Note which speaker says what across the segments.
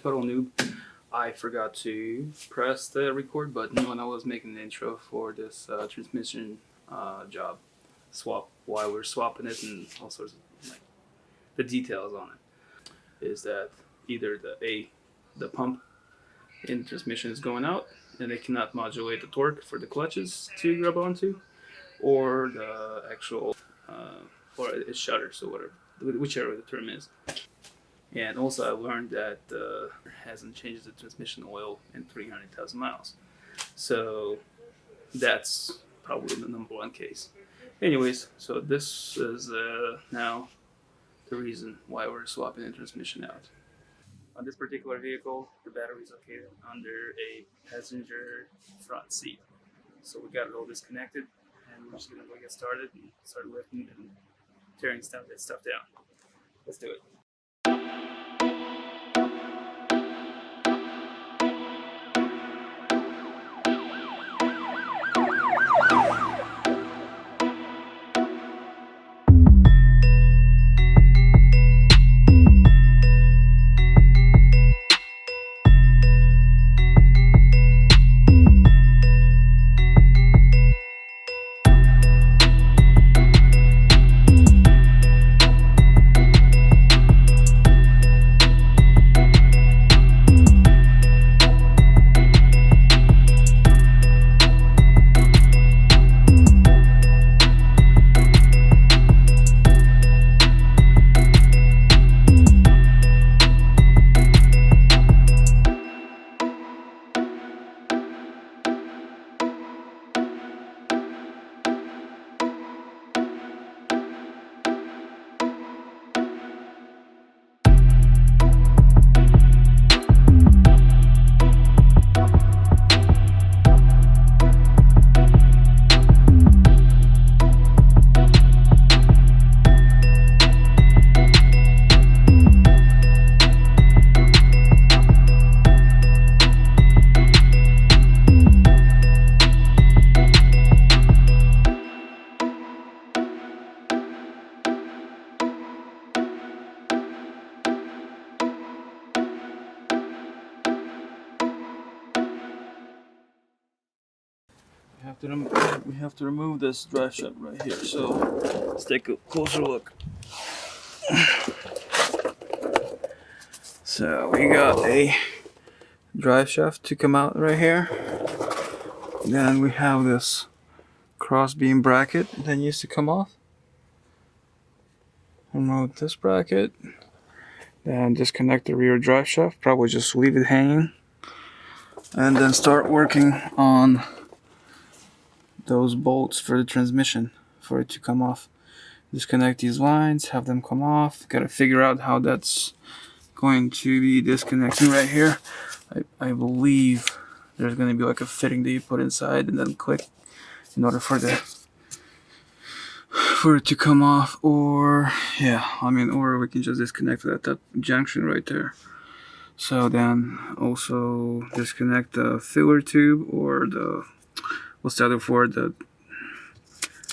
Speaker 1: total noob. I forgot to press the record button when I was making the intro for this transmission job swap. While we're swapping it and all sorts of like the details on it is that either the pump in the transmission is going out and it cannot modulate the torque for the clutches to grab onto, or the actual or it shutters or whatever, whichever the term is. And also, I learned that hasn't changed the transmission oil in 300,000 miles. So that's probably the number one case. Anyways, so this is now the reason why we're swapping the transmission out. On this particular vehicle, the battery is located under a passenger front seat. So we got it all disconnected, and we're just gonna go get started and start lifting and tearing that stuff down. Let's do it. We have to remove this drive shaft right here. So let's take a closer look. So we got a drive shaft to come out right here. Then we have this cross beam bracket that needs to come off. Remove this bracket. Then disconnect the rear drive shaft. Probably just leave it hanging. And then start working on those bolts for the transmission for it to come off. Disconnect these lines, have them come off. Gotta figure out how that's going to be disconnecting right here. I believe there's gonna be like a fitting that you put inside and then click in order for it to come off, or or we can just disconnect that junction right there. So then also disconnect the filler tube or what's the other for the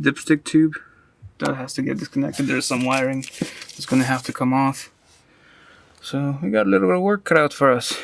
Speaker 1: dipstick tube. That has to get disconnected. There's some wiring that's gonna have to come off. So we got a little bit of work cut out for us.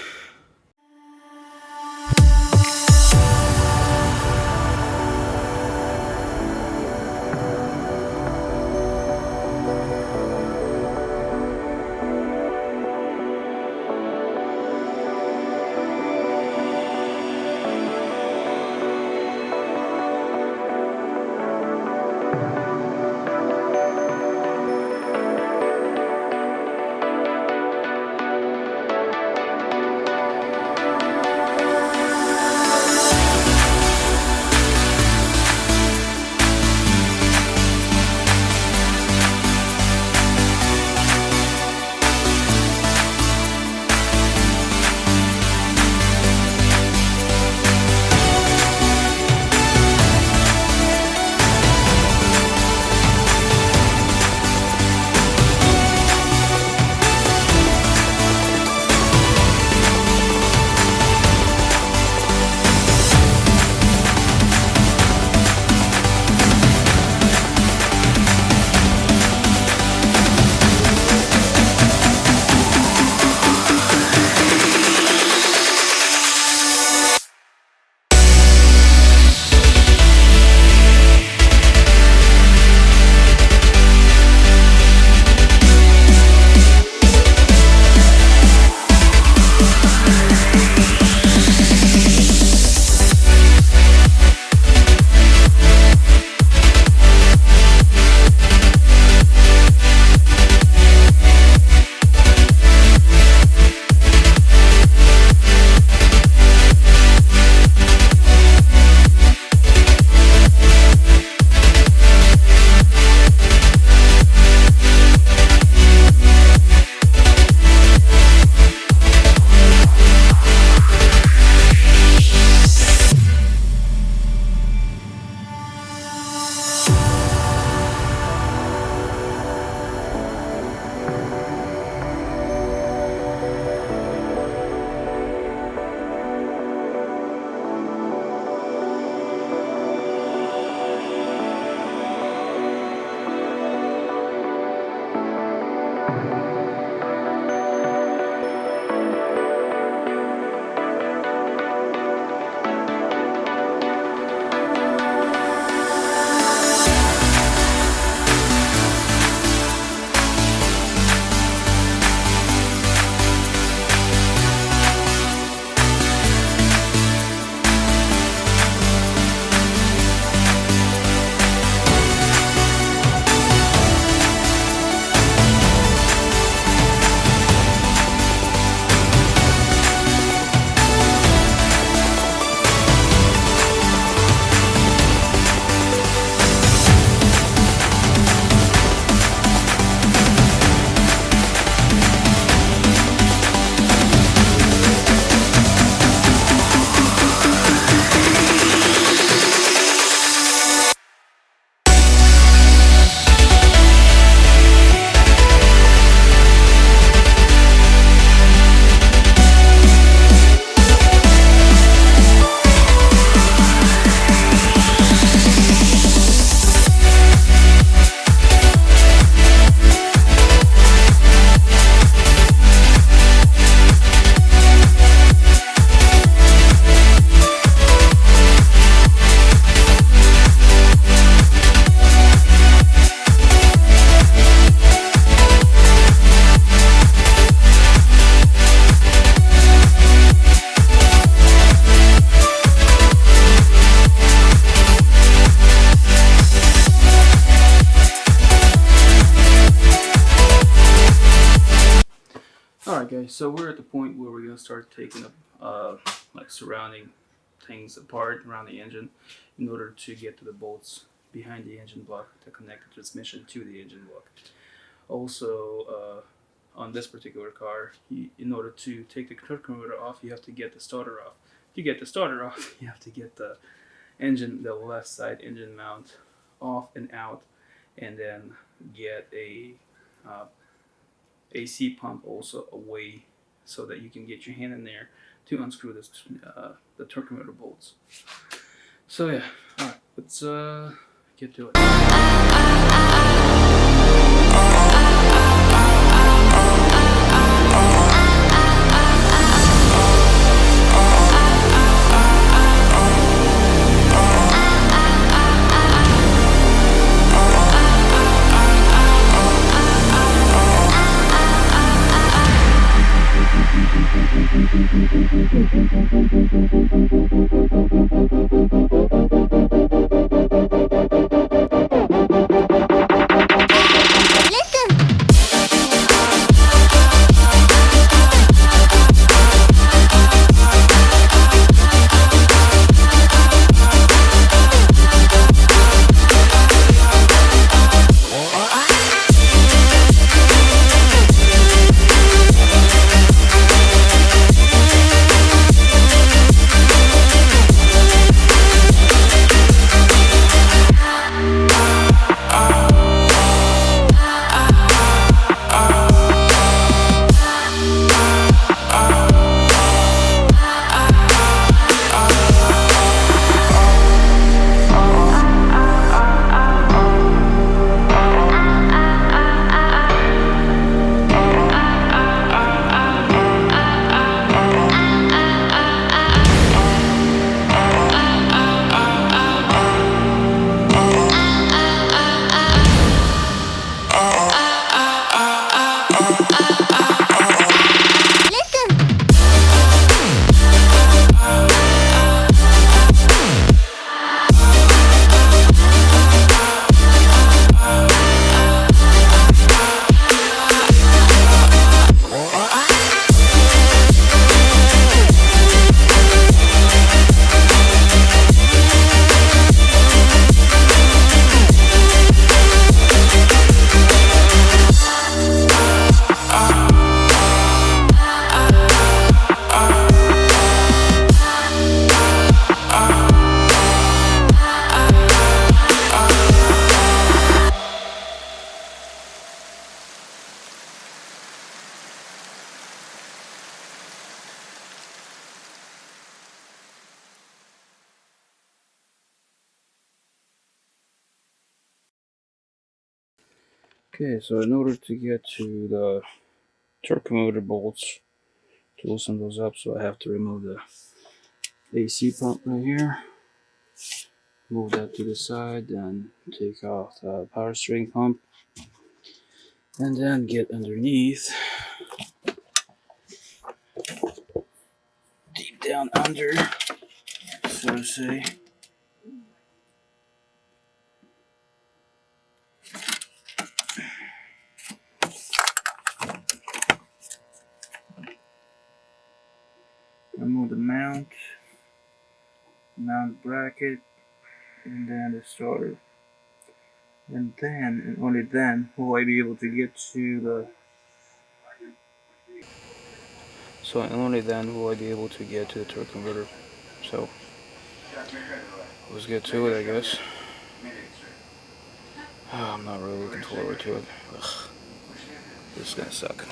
Speaker 1: Alright guys, so we're at the point where we're gonna start taking up like surrounding things apart around the engine in order to get to the bolts behind the engine block to connect the transmission to the engine block. Also, on this particular car, in order to take the torque converter off, you have to get the starter off. If you get the starter off, you have to get the left side engine mount off and out, and then get a AC pump also away so that you can get your hand in there to unscrew this the torque converter bolts. So yeah, all right, let's get to it. Okay, so in order to get to the torque motor bolts, to loosen those up, so I have to remove the AC pump right here, move that to the side, and take off the power steering pump, and then get underneath, deep down under, so to say. Remove the mount bracket, and then the starter. And then, and only then, will I be able to get to the... So, and only then will I be able to get to the torque converter. So, let's get to it, I guess. Oh, I'm not really looking forward to it. Ugh. This is gonna suck.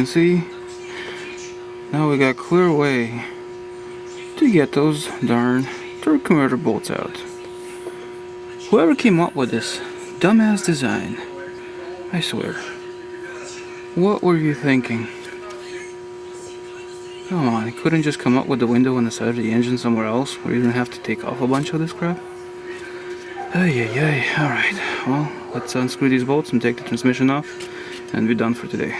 Speaker 1: can see, now we got clear way to get those darn torque converter bolts out. Whoever came up with this dumbass design, I swear, what were you thinking? Come on, you couldn't just come up with the window on the side of the engine somewhere else where you didn't have to take off a bunch of this crap? Ay, alright, well, let's unscrew these bolts and take the transmission off, and we're done for today.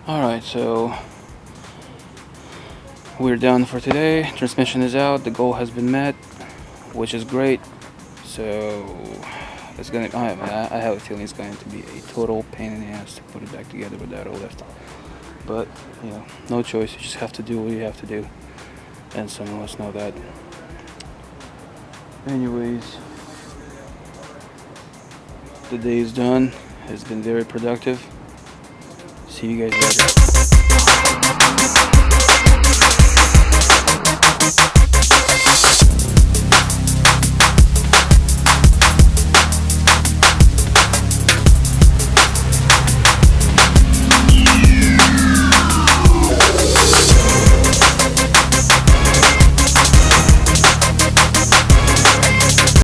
Speaker 1: Alright, so we're done for today. Transmission is out, the goal has been met, which is great. So it's gonna, I have a feeling it's going to be a total pain in the ass to put it back together with that lift. But, you know, no choice, you just have to do what you have to do. And some of us know that. Anyways, the day is done. It's been very productive. See you guys later.